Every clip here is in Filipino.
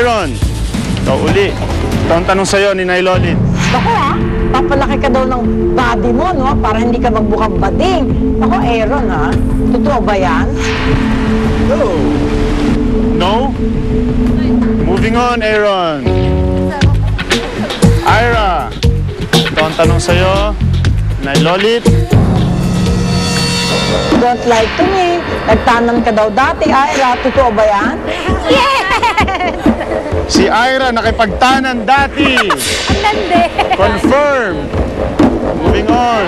Aaron, ikaw uli. Ito ang tanong sa'yo ni Nay Lolit. Ako papalaki ka daw ng body mo, no? Para hindi ka magbukang bading. Ako, Aaron, ha? Totoo ba yan? No? Moving on, Aaron. Ira, ito ang tanong sa'yo. Nay Lolit. Don't lie to me. Nagtanan ka daw dati, Ira. Totoo ba yan? Si Ira nakipagtanan dati. Ang landi. Confirm. Moving on.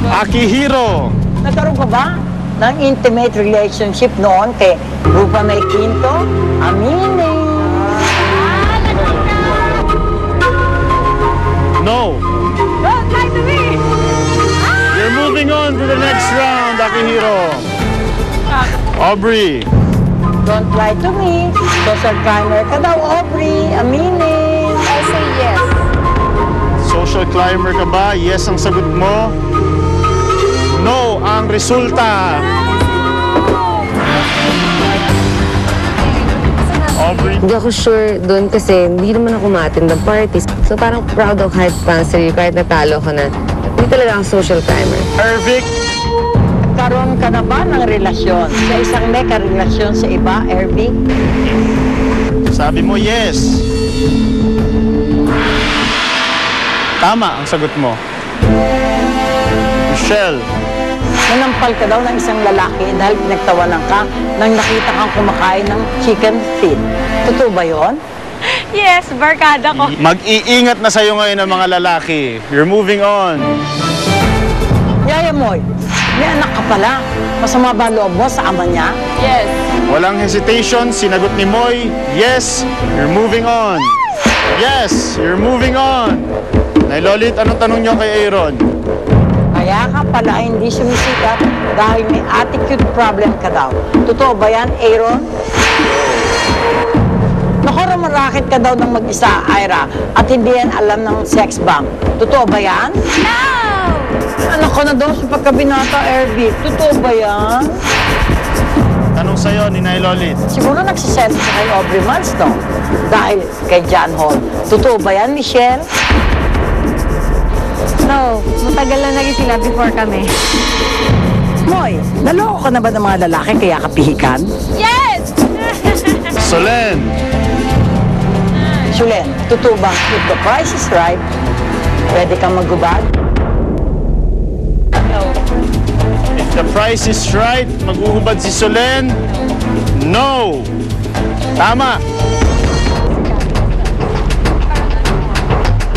Akihiro. Nagkaroon ka ba ng intimate relationship noon kay Rupa May Quinto? Aminin. No. Don't lie to me. You're moving on to the next round, Akihiro. Aubrey. Don't lie to me. Social climber ka daw, Aubrey. Aminin. I say yes. Social climber ka ba? Yes ang sagot mo. No ang resulta. Aubrey. Hindi ako sure doon kasi hindi naman ako ma-attend ng parties. So parang proud of kahit sponsor kahit natalo ko na. Hindi talaga ako social climber. Ervic. Karoon ka na ba ng relasyon? Sa isang may karelasyon sa iba, Ervic? Sabi mo yes. Tama ang sagot mo. Michelle. Nanampal ka daw ng isang lalaki dahil pinagtawanan ka nang nakita kang kumakain ng chicken feet. Totoo ba yon? Yes, barkada ko. Mag-iingat na sa'yo ngayon ang mga lalaki. You're moving on. Yaya Moy, may anak ka pala. Masama ba loob mo sa ama niya? Yes. Walang hesitation, sinagot ni Moy, yes, you're moving on. Yes, you're moving on. Nay Lolit, anong tanong niyo kay Aaron? Kaya ka pala hindi sumisikat dahil may attitude problem ka daw. Totoo ba yan, Aaron? Naku, raket ka daw ng mag-isa, Ira, at hindi yan alam ng sex bomb. Totoo ba yan? No! Anak ko na daw sa pagkabinata, Erby. Totoo ba yan? Tanong sa'yo ni Nay Lolit. Siguro nagsisense ka kay Aubrey Mans, no? Dahil kay John Hall. Totoo ba yan, Michelle? No, matagal na naging sila before kami. Moy, naloko ka na ba ng mga lalaki kaya kapihikan? Yes! Solen. Sulen, totoo bang if the price is right, pwede kang magubad? No. If the price is right, maghuhubad si Solen? No. Tama.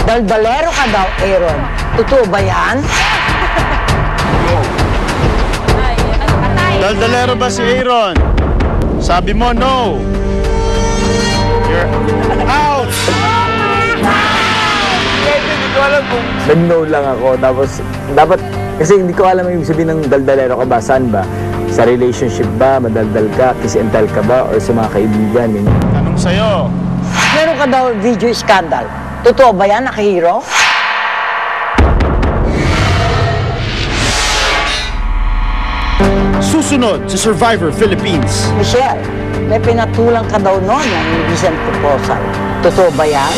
Daldalero ka daw, Aaron. Totoo ba yan? Daldalero ba si Aaron? Sabi mo, no. You're out. Hindi ko alam kung nag-no lang ako. Tapos, dapat, kasi hindi ko alam yung sabihin ng daldalero ka ba? Saan ba? Sa relationship ba? Madaldal ka? Kiss and tell ka ba? Or sa mga kaibigan? Yun. Tanong sa'yo. Meron ka daw video scandal. Totoo ba yan, Akihiro? Susunod sa Survivor Philippines. Michelle, may pinatulang ka daw noon ng indecent proposal. Totoo ba yan?